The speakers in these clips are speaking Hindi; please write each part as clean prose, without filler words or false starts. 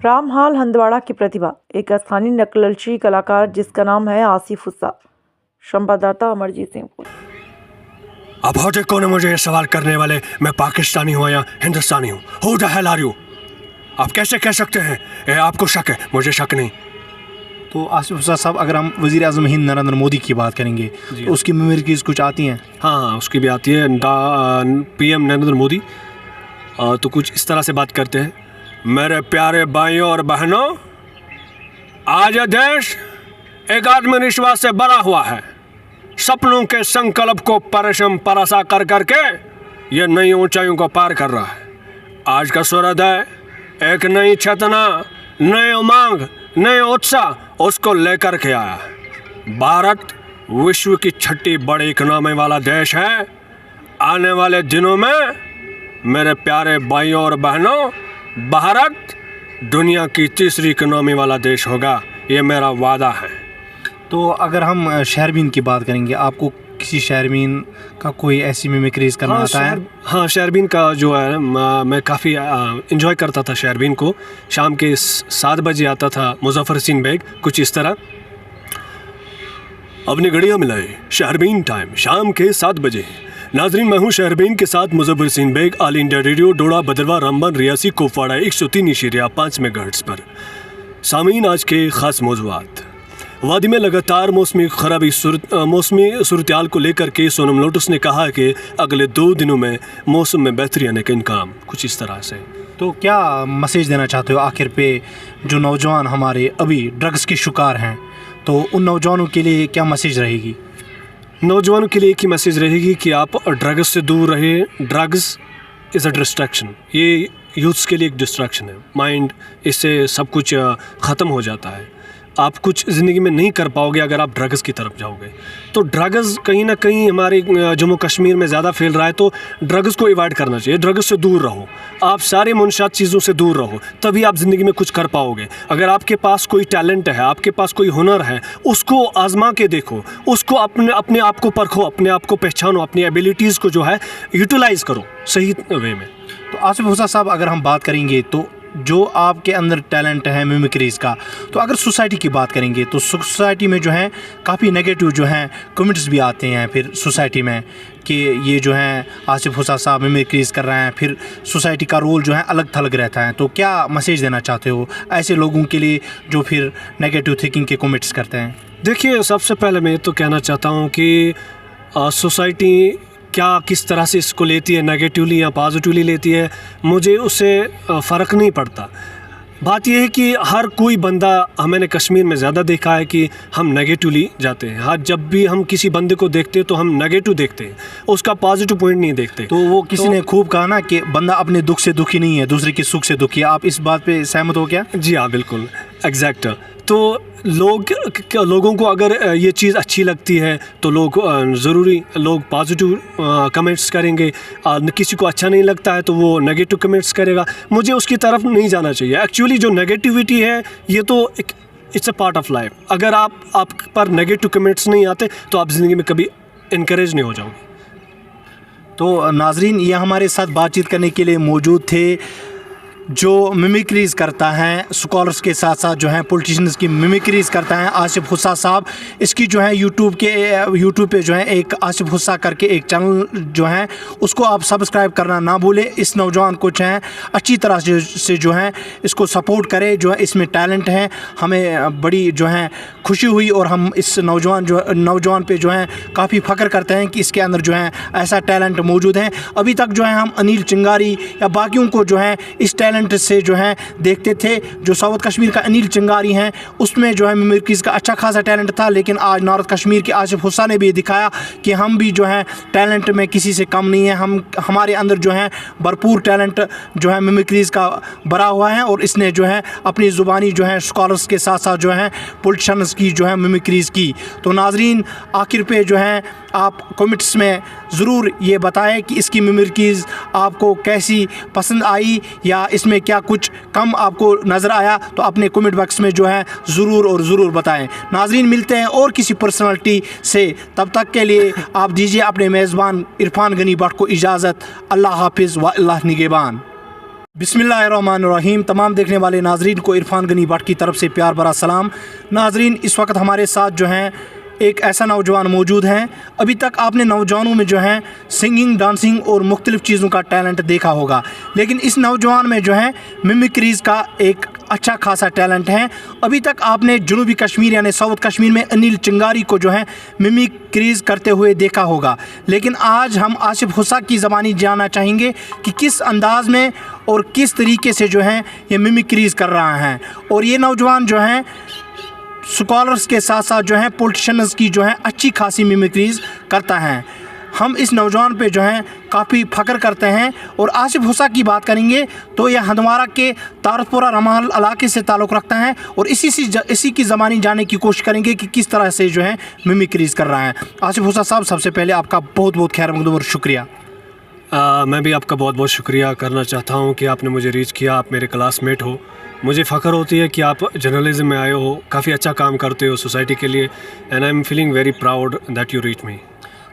रामहाल हंदवाड़ा की प्रतिभा, एक स्थानीय नकलची कलाकार जिसका नाम है आसिफ हुस्सा। संवाददाता अमरजीत सिंह। अब होते कौन है मुझे ये सवाल करने वाले? मैं पाकिस्तानी हूँ या हिंदुस्तानी हूँ? Who the hell are you? आप कैसे कह सकते हैं? ये आपको शक है, मुझे शक नहीं। तो आसिफ हुस्सा साहब, अगर हम वज़ीर आज़म हिंद नरेंद्र मोदी की बात करेंगे तो उसकी मिमिक्रीज कुछ आती हैं? हाँ, उसकी भी आती है। PM नरेंद्र मोदी तो कुछ इस तरह से बात करते हैं। मेरे प्यारे भाइयों और बहनों, आज यह देश एक आत्मविश्वास से भरा हुआ है। सपनों के संकल्प को परसा कर करके ये नई ऊंचाइयों को पार कर रहा है। आज का सूर्योदय एक नई चेतना, नए उमंग, नए उत्साह उसको लेकर के आया। भारत विश्व की छठी बड़ी इकोनॉमी वाला देश है। आने वाले दिनों में मेरे प्यारे भाइयों और बहनों, भारत दुनिया की तीसरी इकोनॉमी वाला देश होगा, ये मेरा वादा है। तो अगर हम शहरबीन की बात करेंगे, आपको किसी शहरबीन का कोई ऐसी मिमिक्रीज करना आता है? हाँ, शहरबीन का जो है मैं काफ़ी इन्जॉय करता था। शहरबीन को शाम के 7 बजे आता था मुजफ्फर हसीन बेग, कुछ इस तरह। अपनी घड़ियाँ मिलाए, शहरबीन टाइम शाम के 7 बजे। नाजरीन, मैं हूँ शहरबीन के साथ मुजफ्फर हसीन बेग, ऑल इंडिया रेडियो, डोडा, भदरवा, रामबन, रियासी, कुपवाड़ा 103.5 मेगाहर्ट्ज़ पर। सामीन, आज के ख़ास मौज़ूआत। वादी में लगातार मौसमी सूरत-हाल को लेकर के सोनम लोटस ने कहा है कि अगले 2 दिनों में मौसम में बेहतरी आने का इम्कान, कुछ इस तरह से। तो क्या मैसेज देना चाहते हो आखिर पे जो नौजवान हमारे अभी ड्रग्स के शिकार हैं, तो उन नौजवानों के लिए क्या मैसेज रहेगी? नौजवानों के लिए एक ही मैसेज रहेगी कि आप ड्रग्स से दूर रहे। Drugs is a distraction. ये यूथ्स के लिए एक डिस्ट्रैक्शन है। माइंड, इससे सब कुछ ख़त्म हो जाता है। आप कुछ ज़िंदगी में नहीं कर पाओगे अगर आप ड्रग्स की तरफ जाओगे। तो ड्रग्स कहीं ना कहीं हमारे जम्मू कश्मीर में ज़्यादा फैल रहा है, तो ड्रग्स को अवॉइड करना चाहिए। ड्रग्स से दूर रहो, आप सारे मुनशात चीज़ों से दूर रहो, तभी आप ज़िंदगी में कुछ कर पाओगे। अगर आपके पास कोई टैलेंट है, आपके पास कोई हुनर है, उसको आजमा के देखो, उसको अपने आप को परखो, अपने आप को पहचानो, अपनी एबिलिटीज़ को जो है यूटिलाइज़ करो सही वे में। तो आसिफ हुस्सा साहब, अगर हम बात करेंगे तो जो आपके अंदर टैलेंट है मिमिक्रीज का, तो अगर सोसाइटी की बात करेंगे तो सोसाइटी में जो है काफ़ी नेगेटिव जो हैं कमेंट्स भी आते हैं फिर सोसाइटी में कि ये जो है आसिफ हुस्सा साहब मिमिक्रीज कर रहे हैं, फिर सोसाइटी का रोल जो है अलग थलग रहता है। तो क्या मैसेज देना चाहते हो ऐसे लोगों के लिए जो फिर नेगेटिव थिंकिंग के कमेंट्स करते हैं? देखिए, सबसे पहले मैं तो कहना चाहता हूँ कि सोसाइटी क्या किस तरह से इसको लेती है, नेगेटिवली या पॉजिटिवली लेती है, मुझे उससे फ़र्क नहीं पड़ता। बात यह है कि हर कोई बंदा, मैंने कश्मीर में ज़्यादा देखा है कि हम नेगेटिवली जाते हैं। हर जब भी हम किसी बंदे को देखते हैं तो हम नेगेटिव देखते हैं, उसका पॉजिटिव पॉइंट नहीं देखते। तो वो किसी ने खूब कहा ना कि बंदा अपने दुख से दुखी नहीं है, दूसरे के सुख से दुखी है। आप इस बात पे सहमत हो क्या? जी हाँ, बिल्कुल, एग्जैक्ट। तो लोगों को अगर ये चीज़ अच्छी लगती है तो लोग पॉजिटिव कमेंट्स करेंगे। किसी को अच्छा नहीं लगता है तो वो नेगेटिव कमेंट्स करेगा। मुझे उसकी तरफ नहीं जाना चाहिए। एक्चुअली जो नेगेटिविटी है ये तो it's a part of life. अगर आप पर नेगेटिव कमेंट्स नहीं आते तो आप ज़िंदगी में कभी इनकरेज नहीं हो जाओगे। तो नाजरीन, ये हमारे साथ बातचीत करने के लिए मौजूद थे जो मिमिक्रीज़ करता है, स्कॉलर्स के साथ साथ जो है पॉलिटिशियंस की मिमिक्रीज़ करता है आसिफ हुस्सा साहब। इसकी जो है यूट्यूब पे जो है एक आसिफ हुस्सा करके एक चैनल जो है उसको आप सब्सक्राइब करना ना भूलें। इस नौजवान को जो है अच्छी तरह से जो है इसको सपोर्ट करें। जो है इसमें टैलेंट है, हमें बड़ी जो है खुशी हुई और हम इस नौजवान पे जो है काफ़ी फ़ख्र करते हैं कि इसके अंदर जो है ऐसा टैलेंट मौजूद है। अभी तक जो है हम अनिल चिंगारी या बाकियों को जो है इस टैलेंट से जो है देखते थे। जो साउथ कश्मीर का अनिल चिंगारी हैं उसमें जो है मिमिक्रीज़ का अच्छा खासा टैलेंट था, लेकिन आज नॉर्थ कश्मीर के आसिफ हुस्सा ने भी दिखाया कि हम भी जो है टैलेंट में किसी से कम नहीं है। हमारे अंदर जो है भरपूर टैलेंट जो है मिमिक्रीज़ का भरा हुआ है और इसने जो है अपनी ज़ुबानी जो है स्कॉलर्स के साथ साथ जो है पॉलिटिशियंस की जो है मिमिक्रीज़ की। तो नाजरीन, आखिर पे जो है आप कमेंट्स में ज़रूर ये बताएं कि इसकी मिमिक्रीज़ आपको कैसी पसंद आई या इसमें क्या कुछ कम आपको नज़र आया, तो अपने कमेंट बॉक्स में जो है ज़रूर बताएं। नाजरीन, मिलते हैं और किसी पर्सनालिटी से, तब तक के लिए आप दीजिए अपने मेज़बान इरफान गनी भट्ट को इजाज़त। अल्लाह हाफिज़ व अल्लाह निगहबान। बिस्मिल्लाहिर्रहमानिर्रहीम। तमाम देखने वाले नाजरीन को इरफान गनी भट्ट की तरफ से प्यार भरा सलाम। नाजरीन, इस वक्त हमारे साथ जो हैं एक ऐसा नौजवान मौजूद हैं। अभी तक आपने नौजवानों में जो है सिंगिंग, डांसिंग और मुख्तलिफ़ चीज़ों का टैलेंट देखा होगा, लेकिन इस नौजवान में जो है मिमिक्रीज़ का एक अच्छा खासा टैलेंट है। अभी तक आपने जनूबी कश्मीर यानी साउथ कश्मीर में अनिल चिंगारी को जो है मिमिक्रीज़ करते हुए देखा होगा, लेकिन आज हम आसिफ हुस्सा की ज़बानी जानना चाहेंगे कि किस अंदाज़ में और किस तरीके से जो है ये मिमिक्रीज़ कर रहा है। और ये नौजवान जो हैं स्कॉलर्स के साथ साथ जो है पॉलिटिशियंस की जो है अच्छी खासी मिमिक्रीज़ करता है। हम इस नौजवान पे जो है काफ़ी फ़ख्र करते हैं। और आसिफ हुस्सा की बात करेंगे तो यह हंदवारा के तारपुरा रमाल इलाके से ताल्लुक़ रखता है और इसी की ज़बानी जानने की कोशिश करेंगे कि किस तरह से जो है मिमिक्रीज़ कर रहा है। आसिफ हुस्सा साहब, सबसे पहले आपका बहुत बहुत खैर मक़दूम और शुक्रिया। मैं भी आपका बहुत बहुत शुक्रिया करना चाहता हूँ कि आपने मुझे रीच किया। आप मेरे क्लासमेट हो, मुझे फ़ख्र होती है कि आप जर्नलिज्म में आए हो, काफ़ी अच्छा काम करते हो सोसाइटी के लिए, and I am feeling very proud that you reach me.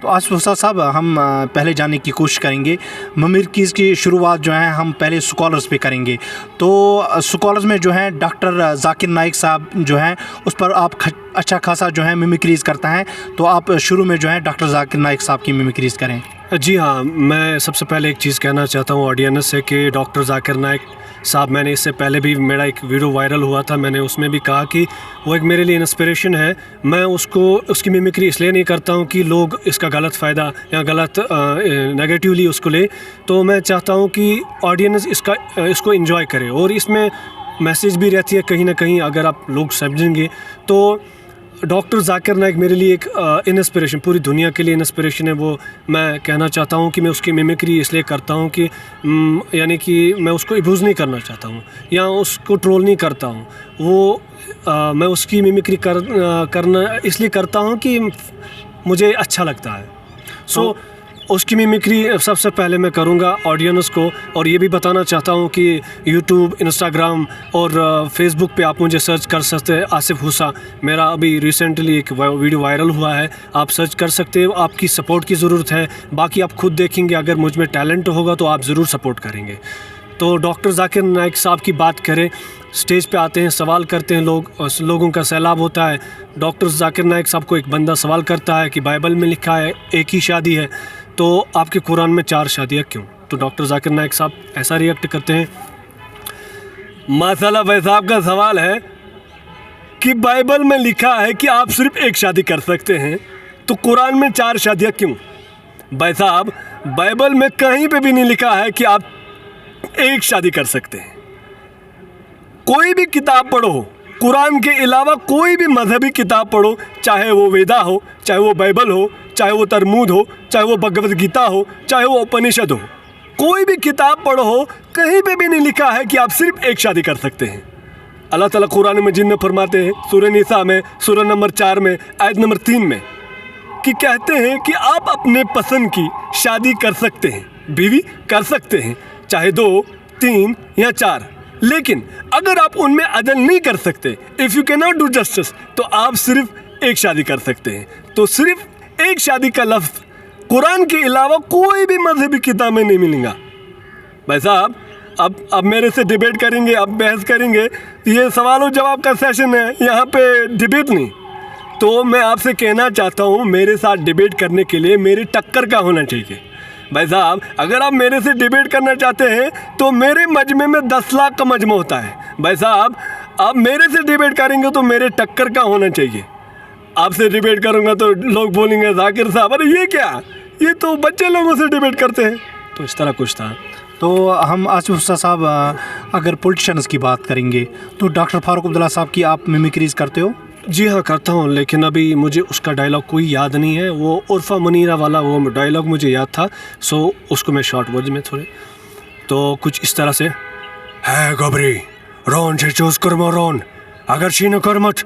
तो आसिफ हुस्सा साहब, हम पहले जानने की कोशिश करेंगे मिमिक्रीज़ की शुरुआत जो है हम पहले स्कॉलर्स पे करेंगे। तो स्कॉलर्स में जो है डॉक्टर जाकिर नाइक साहब जो हैं उस पर आप अच्छा खासा जो है मिमिक्रीज़ करता है, तो आप शुरू में जो है डॉक्टर जाकिर नाइक साहब की मिमिक्रीज़ करें। जी हाँ, मैं सबसे पहले एक चीज़ कहना चाहता हूँ ऑडियंस से कि डॉक्टर जाकिर नाइक साहब, मैंने इससे पहले भी मेरा एक वीडियो वायरल हुआ था, मैंने उसमें भी कहा कि वो एक मेरे लिए इंस्पिरेशन है। मैं उसकी मिमिक्री इसलिए नहीं करता हूँ कि लोग इसका गलत फ़ायदा या गलत नेगेटिवली उसको ले, तो मैं चाहता हूँ कि ऑडियंस इसको एंजॉय करे और इसमें मैसेज भी रहती है कहीं ना कहीं, अगर आप लोग समझेंगे तो। डॉक्टर जाकिर नाइक मेरे लिए एक इंस्पिरेशन, पूरी दुनिया के लिए इंस्पिरेशन है। वो मैं कहना चाहता हूँ कि मैं उसकी मिमिक्री इसलिए करता हूँ कि यानी कि मैं उसको अब्यूज़ नहीं करना चाहता हूँ या उसको ट्रोल नहीं करता हूँ। वो मैं उसकी मिमिक्री करना इसलिए करता हूँ कि मुझे अच्छा लगता है। सो उसकी मिमिक्री सबसे पहले मैं करूँगा ऑडियंस को। और ये भी बताना चाहता हूँ कि यूट्यूब, इंस्टाग्राम और फेसबुक पे आप मुझे सर्च कर सकते हैं आसिफ हुस्सा। मेरा अभी रिसेंटली एक वीडियो वायरल हुआ है, आप सर्च कर सकते हो। आपकी सपोर्ट की ज़रूरत है, बाकी आप खुद देखेंगे, अगर मुझ में टैलेंट होगा तो आप ज़रूर सपोर्ट करेंगे। तो डॉक्टर जाकिर नाइक साहब की बात करें, स्टेज पे आते हैं, सवाल करते हैं लोगों का सैलाब होता है। डॉक्टर जाकिर नाइक साहब को एक बंदा सवाल करता है कि बाइबल में लिखा है एक ही शादी है, तो आपके कुरान में 4 शादियाँ क्यों? तो डॉक्टर जाकिर नाइक साहब ऐसा रिएक्ट करते हैं, माशाल्लाह भाई साहब का सवाल है कि बाइबल में लिखा है कि आप सिर्फ एक शादी कर सकते हैं, तो कुरान में 4 शादियाँ क्यों? भाई साहब, बाइबल में कहीं पे भी नहीं लिखा है कि आप एक शादी कर सकते हैं। कोई भी किताब पढ़ो, कुरान के अलावा कोई भी मजहबी किताब पढ़ो, चाहे वो वेदा हो, चाहे वो बाइबल हो, चाहे वो तरमूद हो, चाहे वो भगवद गीता हो, चाहे वो उपनिषद हो, कोई भी किताब पढ़ो, कहीं पे भी नहीं लिखा है कि आप सिर्फ एक शादी कर सकते हैं। अल्लाह ताला कुरान मजीद में फरमाते हैं, सूरह निसा में सूरह नंबर 4 में आयत नंबर 3 में, कि कहते हैं कि आप अपने पसंद की शादी कर सकते हैं, बीवी कर सकते हैं, चाहे 2, 3 या 4, लेकिन अगर आप उनमें अदल नहीं कर सकते, if you can not do justice, तो आप सिर्फ एक शादी कर सकते हैं। तो सिर्फ एक शादी का लफ्ज़ कुरान के अलावा कोई भी मजहबी किताब में नहीं मिलेगा। भाई साहब, अब मेरे से डिबेट करेंगे, अब बहस करेंगे, ये सवाल जवाब का सेशन है, यहाँ पे डिबेट नहीं। तो मैं आपसे कहना चाहता हूँ, मेरे साथ डिबेट करने के लिए मेरे टक्कर का होना चाहिए। भाई साहब, अगर आप मेरे से डिबेट करना चाहते हैं तो मेरे मजमे में 10 लाख का मजमा होता है। भाई साहब, आप मेरे से डिबेट करेंगे तो मेरे टक्कर का होना चाहिए। आपसे डिबेट करूँगा तो लोग बोलेंगे जाकिर साहब, अरे ये क्या, ये तो बच्चे लोगों से डिबेट करते हैं। तो इस तरह कुछ था। तो हम आसिफ हुस्सा साहब, अगर पॉलिटिशियंस की बात करेंगे तो डॉक्टर फारूक अब्दुल्ला साहब की आप मिमिक्रीज़ करते हो? जी हाँ, करता हूँ, लेकिन अभी मुझे उसका डायलॉग कोई याद नहीं है। वो उर्फ़ा मुनीरा वाला वो डायलॉग मुझे याद था, सो उसको मैं शॉर्ट वर्ड में थोड़े, तो कुछ इस तरह से, है गबरी रोन से चूज कर्मो रोन, अगर शीनो कर्मत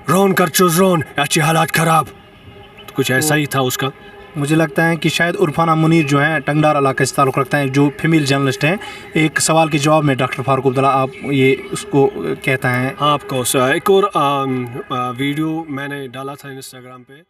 रोन कर चूज रोन, अच्छी हालात ख़राब। तो कुछ ऐसा ही था उसका। मुझे लगता है कि शायद उर्फाना मुनीर जो है टंगडार इलाके से ताल्लुक़ रखता है, जो फीमेल जर्नलिस्ट हैं। एक सवाल के जवाब में डॉक्टर फारूक अब्दुल्ला आप ये उसको कहता है। हाँ, आपको एक और वीडियो मैंने डाला था इंस्टाग्राम पे।